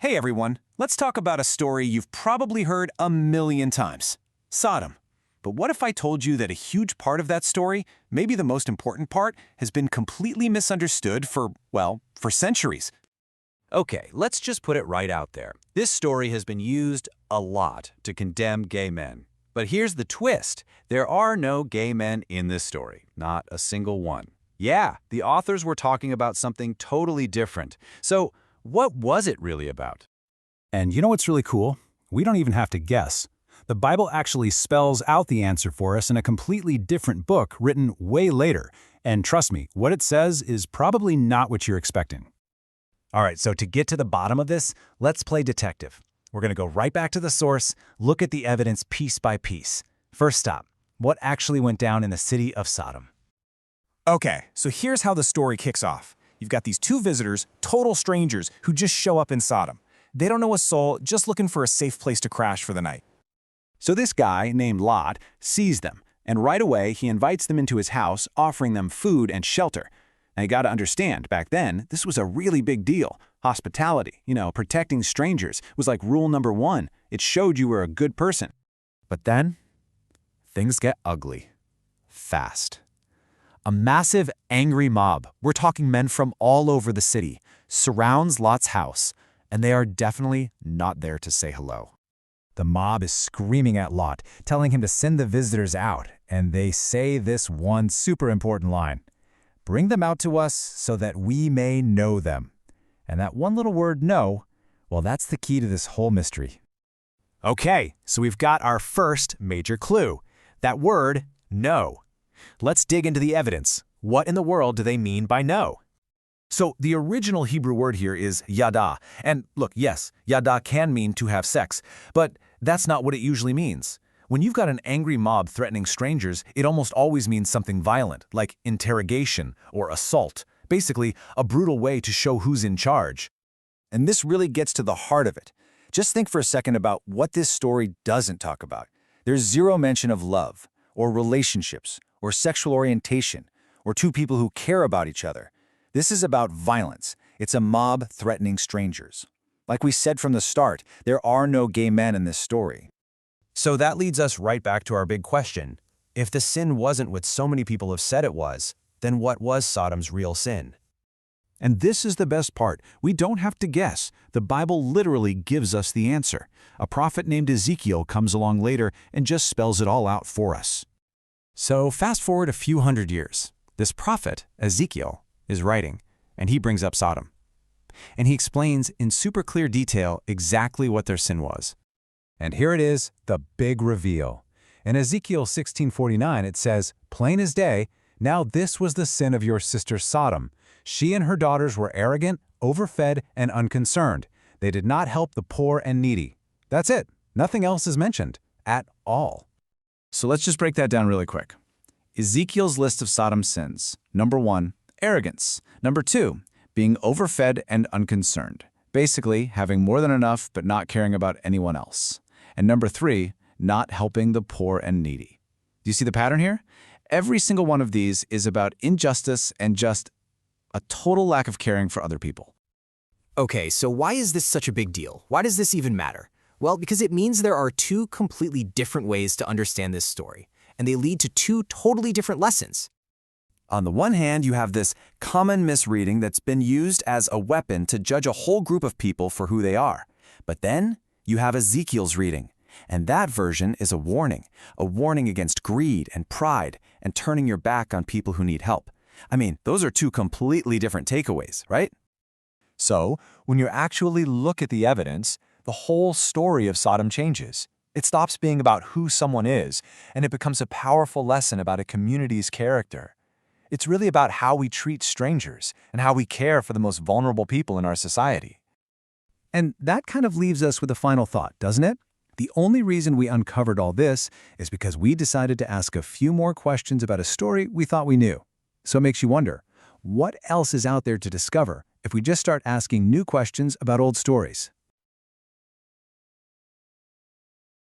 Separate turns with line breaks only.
Hey everyone, let's talk about a story you've probably heard a million times. Sodom. But what if I told you that a huge part of that story, maybe the most important part, has been completely misunderstood for centuries?
Okay, let's just put it right out there. This story has been used a lot to condemn gay men. But here's the twist. There are no gay men in this story, not a single one. Yeah, the authors were talking about something totally different. So, what was it really about?
And you know what's really cool? We don't even have to guess. The Bible actually spells out the answer for us in a completely different book written way later. And trust me, what it says is probably not what you're expecting.
All right, so to get to the bottom of this, let's play detective. We're going to go right back to the source, look at the evidence piece by piece. First stop, what actually went down in the city of Sodom?
Okay, so here's how the story kicks off. You've got these two visitors, total strangers, who just show up in Sodom. They don't know a soul, just looking for a safe place to crash for the night.
So this guy, named Lot, sees them, and right away he invites them into his house, offering them food and shelter. Now you gotta understand, back then, this was a really big deal. Hospitality, protecting strangers, was like rule number one. It showed you were a good person.
But then, things get ugly. Fast. A massive, angry mob, we're talking men from all over the city, surrounds Lot's house, and they are definitely not there to say hello.
The mob is screaming at Lot, telling him to send the visitors out, and they say this one super important line: "Bring them out to us so that we may know them." And that one little word, know, well, that's the key to this whole mystery.
Okay, so we've got our first major clue. That word, know. Let's dig into the evidence. What in the world do they mean by know?
So the original Hebrew word here is yada. And look, yes, yada can mean to have sex, but that's not what it usually means. When you've got an angry mob threatening strangers, it almost always means something violent, like interrogation or assault. Basically, a brutal way to show who's in charge.
And this really gets to the heart of it. Just think for a second about what this story doesn't talk about. There's zero mention of love, or relationships, or sexual orientation, or two people who care about each other. This is about violence. It's a mob threatening strangers. Like we said from the start, there are no gay men in this story.
So that leads us right back to our big question. If the sin wasn't what so many people have said it was, then what was Sodom's real sin?
And this is the best part. We don't have to guess. The Bible literally gives us the answer. A prophet named Ezekiel comes along later and just spells it all out for us.
So fast forward a few hundred years. This prophet, Ezekiel, is writing, and he brings up Sodom. And he explains in super clear detail exactly what their sin was. And here it is, the big reveal. In Ezekiel 16:49, it says, "Plain as day, now this was the sin of your sister Sodom. She and her daughters were arrogant, overfed, and unconcerned. They did not help the poor and needy." That's it. Nothing else is mentioned at all.
So let's just break that down really quick. Ezekiel's list of Sodom's sins. Number 1, arrogance. Number 2, being overfed and unconcerned. Basically, having more than enough but not caring about anyone else. And number 3, not helping the poor and needy. Do you see the pattern here? Every single one of these is about injustice and just a total lack of caring for other people.
Okay, so why is this such a big deal? Why does this even matter? Well, because it means there are two completely different ways to understand this story, and they lead to two totally different lessons.
On the one hand, you have this common misreading that's been used as a weapon to judge a whole group of people for who they are. But then you have Ezekiel's reading, and that version is a warning against greed and pride and turning your back on people who need help. I mean, those are two completely different takeaways, right?
So, when you actually look at the evidence, the whole story of Sodom changes. It stops being about who someone is, and it becomes a powerful lesson about a community's character. It's really about how we treat strangers and how we care for the most vulnerable people in our society.
And that kind of leaves us with a final thought, doesn't it? The only reason we uncovered all this is because we decided to ask a few more questions about a story we thought we knew. So it makes you wonder, what else is out there to discover if we just start asking new questions about old stories?